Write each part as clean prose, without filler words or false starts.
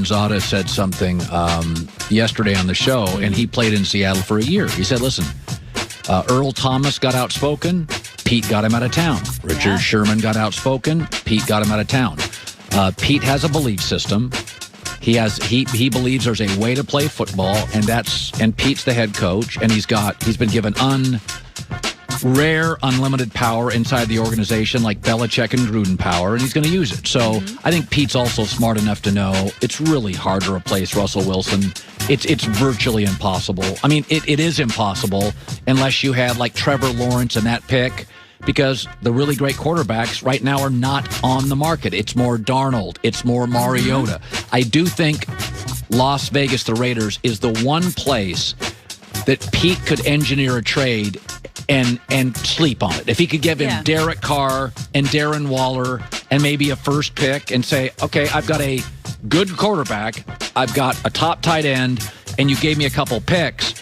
Zada said something yesterday on the show, and he played in Seattle for a year. He said, listen, Earl Thomas got outspoken. Pete got him out of town. Richard Sherman got outspoken. Pete got him out of town. Pete has a belief system. He believes there's a way to play football, and Pete's the head coach, and he's been given rare unlimited power inside the organization, like Belichick and Gruden power, and he's going to use it. So I think Pete's also smart enough to know it's really hard to replace Russell Wilson. It's virtually impossible. I mean, it is impossible unless you have like Trevor Lawrence and that pick, because the really great quarterbacks right now are not on the market. It's more Darnold. It's more Mariota. I do think Las Vegas, the Raiders, is the one place that Pete could engineer a trade and sleep on it. If he could give him Derek Carr and Darren Waller and maybe a first pick and say, okay, I've got a good quarterback, I've got a top tight end, and you gave me a couple picks,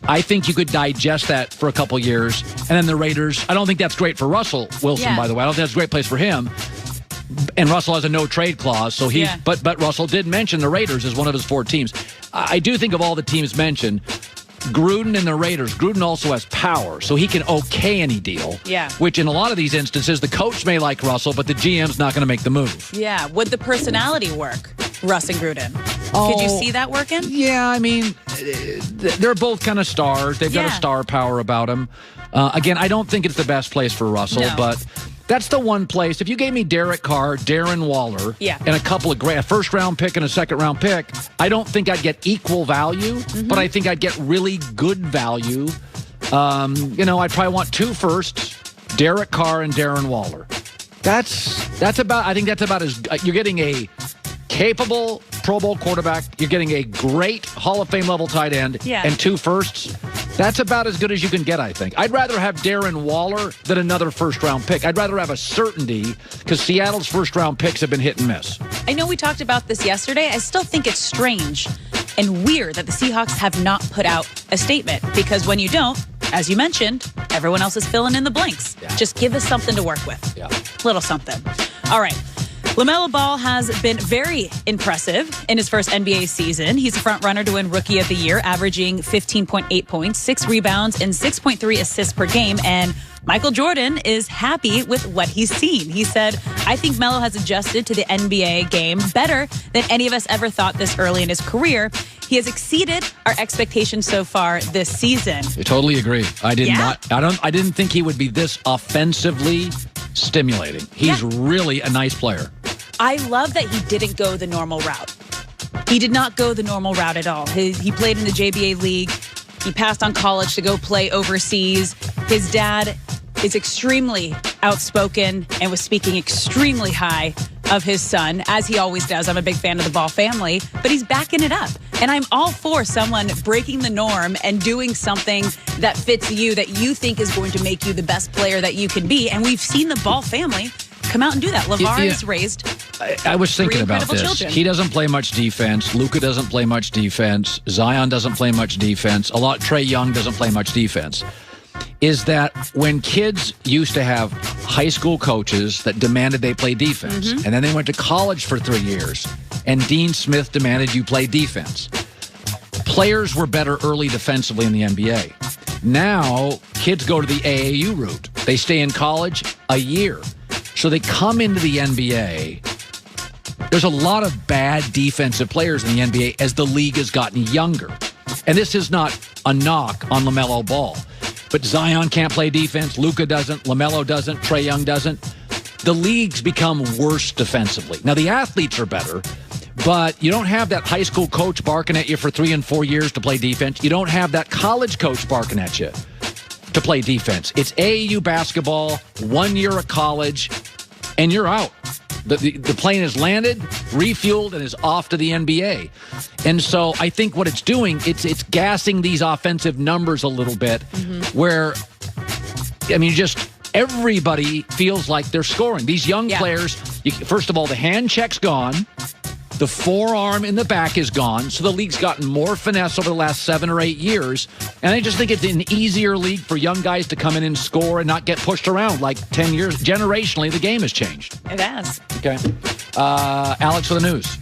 I think you could digest that for a couple years. And then the Raiders, I don't think that's great for Russell Wilson, by the way. I don't think that's a great place for him. And Russell has a no-trade clause, so but Russell did mention the Raiders as one of his 4 teams. I do think of all the teams mentioned, Gruden and the Raiders, Gruden also has power, so he can okay any deal. Yeah. Which in a lot of these instances, the coach may like Russell, but the GM's not going to make the move. Yeah. Would the personality work, Russ and Gruden? Could you see that working? Yeah, I mean, they're both kind of stars. They've got a star power about them. Again, I don't think it's the best place for Russell, but that's the one place. If you gave me Derek Carr, Darren Waller, and a couple of a first-round pick and a second-round pick, I don't think I'd get equal value, but I think I'd get really good value. I'd probably want 2 firsts, Derek Carr and Darren Waller. I think that's about as you're getting a capable Pro Bowl quarterback, you're getting a great Hall of Fame level tight end, and 2 firsts. That's about as good as you can get, I think. I'd rather have Darren Waller than another first-round pick. I'd rather have a certainty, because Seattle's first-round picks have been hit and miss. I know we talked about this yesterday. I still think it's strange and weird that the Seahawks have not put out a statement, because when you don't, as you mentioned, everyone else is filling in the blanks. Just give us something to work with. Little something. All right. LaMelo Ball has been very impressive in his first NBA season. He's a front runner to win Rookie of the Year, averaging 15.8 points, 6 rebounds, and 6.3 assists per game. And Michael Jordan is happy with what he's seen. He said, I think Melo has adjusted to the NBA game better than any of us ever thought this early in his career. He has exceeded our expectations so far this season. I totally agree. I didn't think he would be this offensively stimulating. He's really a nice player. I love that he didn't go the normal route. He did not go the normal route at all. He played in the JBA League. He passed on college to go play overseas. His dad is extremely outspoken and was speaking extremely high of his son, as he always does. I'm a big fan of the Ball family, but he's backing it up. And I'm all for someone breaking the norm and doing something that fits you, that you think is going to make you the best player that you can be. And we've seen the Ball family come out and do that. LeVar has raised I was thinking about this. Children. He doesn't play much defense. Luka doesn't play much defense. Zion doesn't play much defense. Trey Young doesn't play much defense. Is that when kids used to have high school coaches that demanded they play defense, and then they went to college for 3 years, and Dean Smith demanded you play defense. Players were better early defensively in the NBA. Now, kids go to the AAU route. They stay in college a year. So they come into the NBA. There's a lot of bad defensive players in the NBA as the league has gotten younger. And this is not a knock on LaMelo Ball. But Zion can't play defense. Luka doesn't. LaMelo doesn't. Trey Young doesn't. The league's become worse defensively. Now, the athletes are better, but you don't have that high school coach barking at you for 3 and 4 years to play defense. You don't have that college coach barking at you to play defense. It's AAU basketball, 1 year of college, and you're out. The plane has landed, refueled, and is off to the NBA. And so I think what it's doing, it's gassing these offensive numbers a little bit, where, I mean, just everybody feels like they're scoring. These young players, first of all, the hand check's gone. The forearm in the back is gone. So the league's gotten more finesse over the last 7 or 8 years. And I just think it's an easier league for young guys to come in and score and not get pushed around like 10 years. Generationally, the game has changed. It has. Okay. Alex for the news.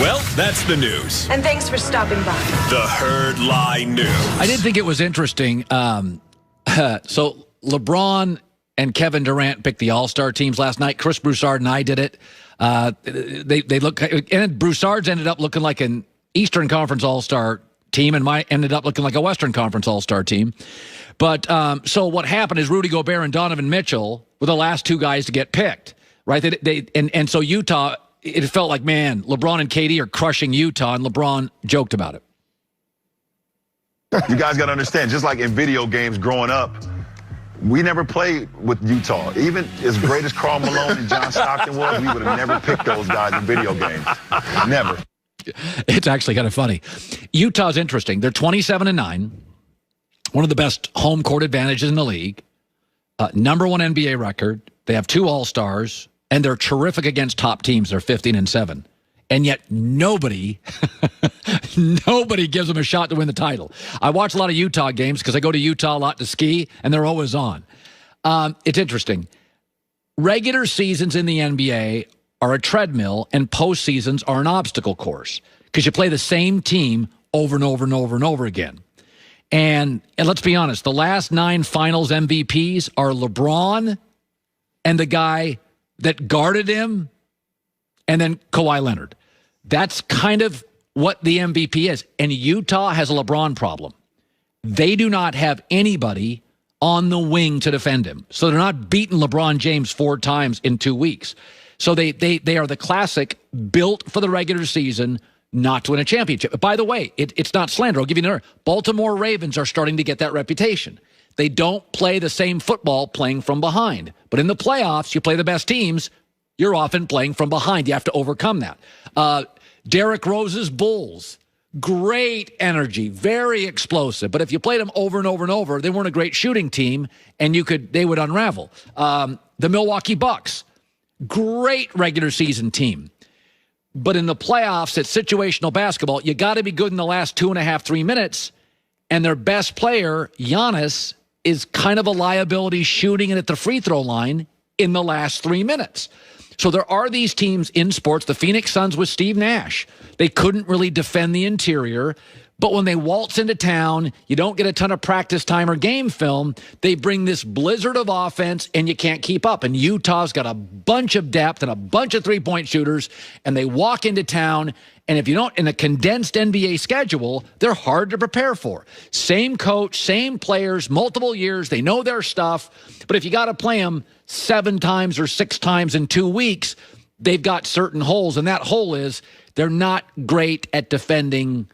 Well, that's the news. And thanks for stopping by. The Herd Lie News. I did think it was interesting. So LeBron and Kevin Durant picked the All-Star teams last night. Chris Broussard and I did it. They look, and Broussard's ended up looking like an Eastern Conference All-Star team, and mine ended up looking like a Western Conference All-Star team. But so what happened is Rudy Gobert and Donovan Mitchell were the last two guys to get picked, right? And so Utah, it felt like, man, LeBron and KD are crushing Utah, and LeBron joked about it. You guys got to understand, just like in video games growing up, we never played with Utah. Even as great as Karl Malone and John Stockton was, we would have never picked those guys in video games. Never. It's actually kind of funny. Utah's interesting. They're 27-9, one of the best home court advantages in the league, number one NBA record. They have 2 All-Stars, and they're terrific against top teams. They're 15-7. And yet nobody gives them a shot to win the title. I watch a lot of Utah games because I go to Utah a lot to ski, and they're always on. It's interesting. Regular seasons in the NBA are a treadmill, and postseasons are an obstacle course because you play the same team over and over and over and over again. And let's be honest, the last 9 finals MVPs are LeBron and the guy that guarded him, and then Kawhi Leonard. That's kind of what the MVP is. And Utah has a LeBron problem. They do not have anybody on the wing to defend him. So they're not beating LeBron James 4 times in 2 weeks. So they are the classic built for the regular season, not to win a championship. By the way, it's not slander. I'll give you another. Baltimore Ravens are starting to get that reputation. They don't play the same football playing from behind. But in the playoffs, you play the best teams, you're often playing from behind. You have to overcome that. Derrick Rose's Bulls, great energy, very explosive. But if you played them over and over and over, they weren't a great shooting team, and they would unravel. The Milwaukee Bucks, great regular season team. But in the playoffs, it's situational basketball. You got to be good in the last 2.5, 3 minutes. And their best player, Giannis, is kind of a liability shooting it at the free throw line in the last 3 minutes. So there are these teams in sports. The Phoenix Suns with Steve Nash, they couldn't really defend the interior. But when they waltz into town, you don't get a ton of practice time or game film. They bring this blizzard of offense, and you can't keep up. And Utah's got a bunch of depth and a bunch of three-point shooters, and they walk into town, and if you don't, in a condensed NBA schedule, they're hard to prepare for. Same coach, same players, multiple years. They know their stuff. But if you got to play them 7 times or 6 times in 2 weeks, they've got certain holes, and that hole is they're not great at defending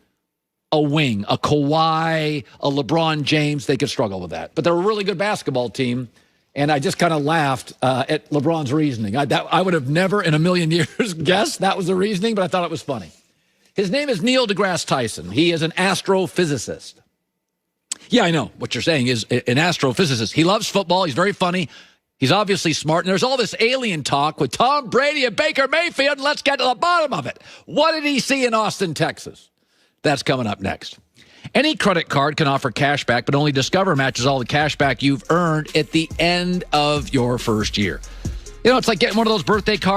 a wing, a Kawhi, a LeBron James. They could struggle with that. But they're a really good basketball team, and I just kind of laughed at LeBron's reasoning. I would have never in a million years guessed that was the reasoning, but I thought it was funny. His name is Neil deGrasse Tyson. He is an astrophysicist. Yeah, I know. What you're saying is an astrophysicist. He loves football. He's very funny. He's obviously smart. And there's all this alien talk with Tom Brady and Baker Mayfield. Let's get to the bottom of it. What did he see in Austin, Texas? That's coming up next. Any credit card can offer cash back, but only Discover matches all the cash back you've earned at the end of your first year. You know, it's like getting one of those birthday cards